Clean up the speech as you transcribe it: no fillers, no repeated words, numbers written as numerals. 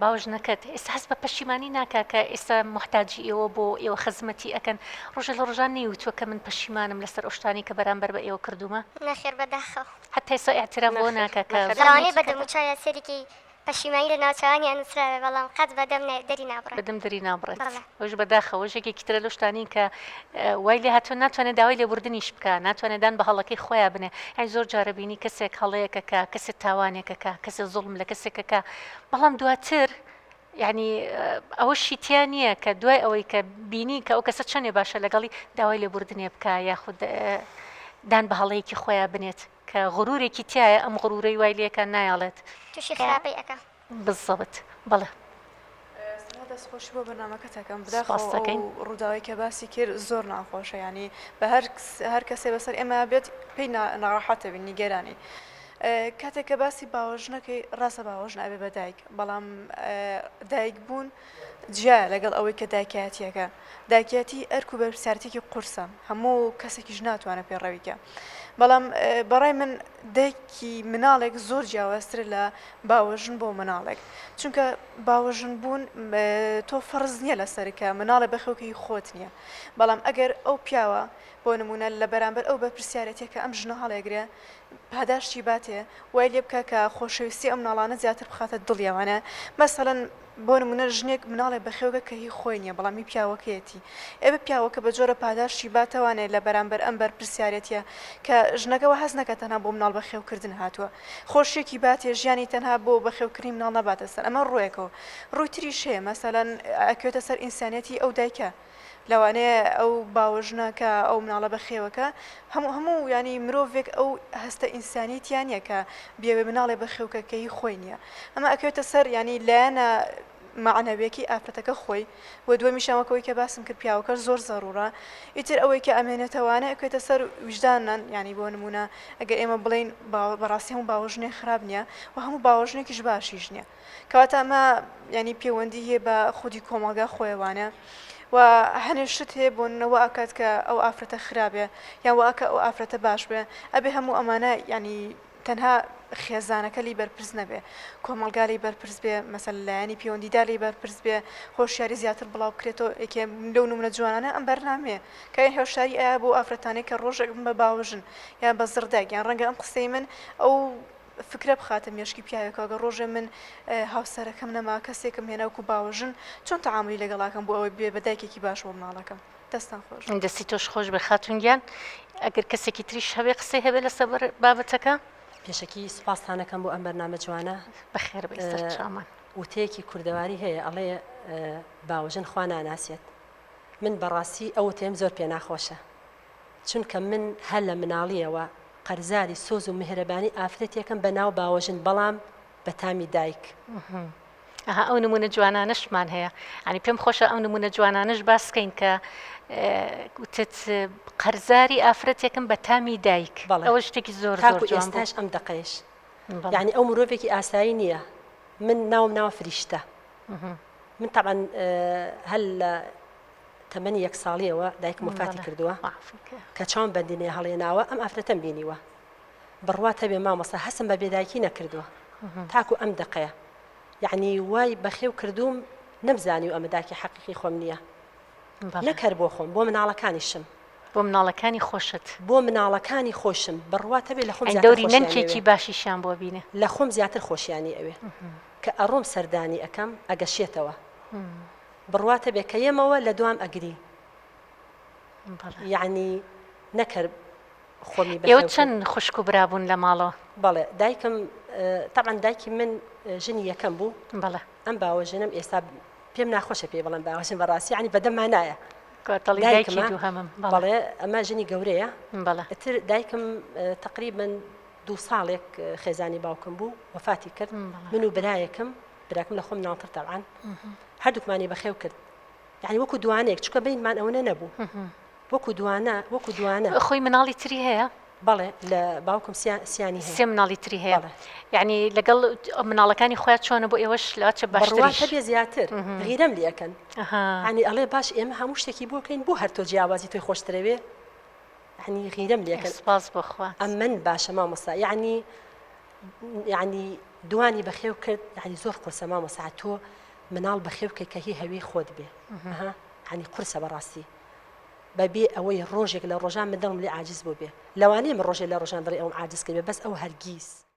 باوژنەکەت ئێستا هەست بە پەشیمانی ناکا کە ئێستا محتاجی ئێوە بۆ ئێوە خزمەتی ئەکەن ڕۆژە لە ڕۆژان نەیوتووە کە من پەشیمانم لەسەر ئەوشتانی کە بەرامبەر بە ئێوە کردومە نەخێر بەداخەوە حتا ئێستا ئاعتراف بۆ ناکا کە ڕانەی بەدەم و چایە سەرێکی پەشیمانی لە ناوچوانیان نووسراوێ بەڵام قەت بەدەم دەری نابڕێت بەدەم دەری نابڕێت بەڵێ. ئەوش بەداخەوە ژێکی ترە لە شتانی کە وای لێ هاتووە ناتوانێت داوای لێبوردنیش بکە ناتوانێدان بە هەڵەکەی خۆیان بنێ ئەی زۆر جارەبینی کەسێک هەڵەیەکەکە کەسێک تاوانێکەکە کەسێک زوڵم لە کەسێکەکە بەڵام دواتر یعنی ئەوە شیتیان نییە کە دوای ئەوەی کە بینی کە ئەو کەسە چەندێ باشە لەگەڵی داوای لێبوردنێ بکە یاخود دان بە هەڵەیەکی خۆیان بنێت کە غرورێکی تایە ئەم غرورەی وای لێکە نایڵێت تووشی خراپەی ئەەکە بالضبط بەڵێ دەستخۆشی بۆ بەنامەکەتەکەم بداخەکەین ڕووداوی کە باسی کرد زۆر ناخۆشە ینی بە هەر کەسێ بەسەر ئێمە بێت پێی ناڕەحەتە بین نیگەرانی کاتێک کە باسی باوەژنەکەی ڕاستە باوەژن ئەبێ بە دایک بەڵام دایک بوون جیا لەگەڵ ئەوەی کە دایکایەتیەکە دایکەتی ئەرک و بەرپرسیارەتێکی قورسە هەموو کەسێکیش ناتوانە پێڕەویکە بەڵام بەڕای من دایکی مناڵێک زۆر جیاوازتر لە باوەژن بۆ مناڵێک چونکە باوەژن بوون تۆ فەرز نییە لەسەرکە مناڵە بەخێوکەی خۆت نییە بەڵام ئەگەر ئەو پیاوە بۆ نمونە لە بەرامبەر ئەو بەرپرسیارەتێکە ئەم ژنە هەڵێگرێ پاداشتی باتێ وای لێ بکە کە خۆشەویستی ئەم مناڵانە زیاتر بخاتە دڵیاوانە مەسەڵەن بۆ نمونە ژنێک مناڵێ بەخێوگە کە هی خۆی نییە بەڵامی پیاوەکەیەتی ئێبە پیاوەکە بە جۆرە پاداشتی باتەوانێت لە بەرامبەر ئەم بەرپرسیارەتیە کە ژنەکەەوە هەز نەکە تەنها بۆ مناڵ بەخێوکردن هاتووە خۆشیێکی باتێ ژیانی تەنها بۆ بەخێوکردنی مناڵ نەباتە سەر ئەمە ڕوویەکەوە ڕووی تریش هەیە مەسەڵەن ئەکوێتە سەر ئینسانەتی ئەو دایکە لەوانەیە ئەو باوەژنەکە ئەو مناڵە بەخێوەکە هەموو ینی مرۆڤێک ئەو هەستە ئینسانیتیانە کە بێوێ مناڵێ بەخێوکەکەی خۆی نییە ئەمە ئەکوێتە سەر ینی لایەنە معنەوێکی ئافرەتەکە خۆی و دووە میشەوەکەوەی کە باسم کرد پیاوەکە زۆر زەڕورە ئیتر ئەوەی کە ئەمێنێتەوانە ئەکوێتە سەر وجدانان ینی بۆ نمونە ئەگەر ئێمە بڵین بەڕاستی هەموو باوەژنێ خراپ نییە و هەموو باوەژنێکیش باشیش نییە کەواتە ئەمە ینی پەیوەندی هەیە بە خودی کۆمەلگا خۆیوانە و هەنێ شت هەیە بۆنەوە ئاکات کە ئەو ئافرەتە خراپێ یان واکە ئەو ئافرەتە باش بێ ئەبێ هەموو ئەمانە ینی تەنها خێزانەکە لی بەرپرس نەبێ کۆمەلگای بەرپرس بێ مەسەل لایەنی پەیوەندیداری بەرپرس بێ هۆشیاری زیاتر بڵاو بکرێتەوە یەکێ لەو نمونە جوانانە ئەم بەرنامێ کە هێشاری ئایا بۆ ئافرەتانەی کە ڕۆژێک بە باوژن یان بە زرداک یان ڕەنگە ئەم قسەی من ئەو فکرە بخاتە مێشکی پیاوێکەوەگە ڕۆژێ من هاوسەرەکەم نەما کەسێکم هێناوکو باوژن چۆن تەعاملی لەگەڵاکەم بۆ ئەوەی بێ بە دایکێکی باش بۆ مناڵەکەم دەستان خۆش دەستی تۆش خۆش بە خاتونگیان ئەگەر کەسێکی تریش هەبێ قسەی هەبێ لەسەر بابەتەکە پێشەکی سوپاسانەکەم بۆ ئەم بەرنامە جوانە بەخێر بەسەر چامان وتەیەکی کوردەواری هەیە ئەڵێ باوەژن خوا ناناسێت من بەڕاستی ئەو تێم زۆر پێ ناخۆشە چونکە من هەر لە مناڵیەوە قەرزاری سۆز و میهرەبانی ئافرەتێکم بە ناو باوەژن بەڵام بە تامی دایک ئەو نمونە جوانانشمان هەیە ئەنی پێم خۆشە ئەو نمونە جوانانش باسکەین کە وتت قەرزاری ئافرەتێکم بە تامی دایک ئەوە شتێکی زۆر زۆر جوان ئێستاش ئەم دقەیەش یعنی ئەو مرۆڤێکی ئاسایی نییە من ناوم فریشتە من طبعا هەل لە تەمەنی 1 ساڵیەوە دایکم وفاتی کردووە کە چۆن بەندینێ هەڵێناوە ئەم ئافرەتەم بینیوە بڕواتە بێ مامۆستا هەسم بە بێدایکی نەکردووە تاکو ئەم دقەیە یعنی وای بەخێو کردوم نەمزانی و ئەمە داکی حەقیقی خۆم نییە نەکەر بۆ خۆم بۆ مناڵەکانیشم بۆ مناڵەکانی خۆشت بۆ مناڵەکانی خۆشم بڕواتە بێ لە خۆم دەوری نەمکێکی باشیشان بۆ بینێ لە خۆم زیاتر خۆشیانی ئەوێ کە ئەڕۆم سەردانی ئەەکەم ئەگەشێتەوە بڕواتە بێ کە یەمەوە لە دوام ئەگری یعنی نەکرد خۆمی ئێوە چەند خوشک و برابوون لە ماڵەوە بەڵێ دایکم طبعا دایکی من ژنی یەکەم بوو بەڵێ ئەم باوەژنم ئێستا پێم ناخۆشە پێ بەڵام باوەژن بەڕاستی ینی بەدەممان نایە بەڵێ ئەمە ژنی گەورەیە ئەتر دایکم تقریبا 2 ساڵێک خێزانی باوکم بوو وفاتی کرد من و برایەکم براکم لە خۆم ناڵتر تەبعاً هەردووکمانی بەخێو کرد یعنی وەکو دوانێک چکە بینمان ئەوە نەبوو وەکو دوانە خۆی مناڵی تری هەیە بەڵێ لە باوکم سیانی هەیە 3 مناڵی تری هەیە یعنی لەگەڵ مناڵەکانی خۆیان چۆنە بۆ ئێوەش لەچە باشتر بێ زیاتر غیرەم لەکەن ینی ئەڵێ باش ئێمە هەموو شتێکی بۆکەین بۆ هەر تۆ جیاوازی تۆی خۆشترەوێ ینی غیرەم لەکەن سپاس بخوا ئەم من باشە مامۆستا یعنی دوانی بەخێو کرد یعنی زۆر قورسە مامۆستا تۆ مناڵ بەخێو کە هی هەوی خۆت بێ ینی قورسە بەڕاستی بەبێ ئەوەی ڕۆژێک لە ڕۆژان من دڵم لێ عاجز بوو بێ لەوانەیە من ڕۆژێک لە ڕۆژان دڵی ئەوم عاجز کرد بێ بەس ئەو هەرگیز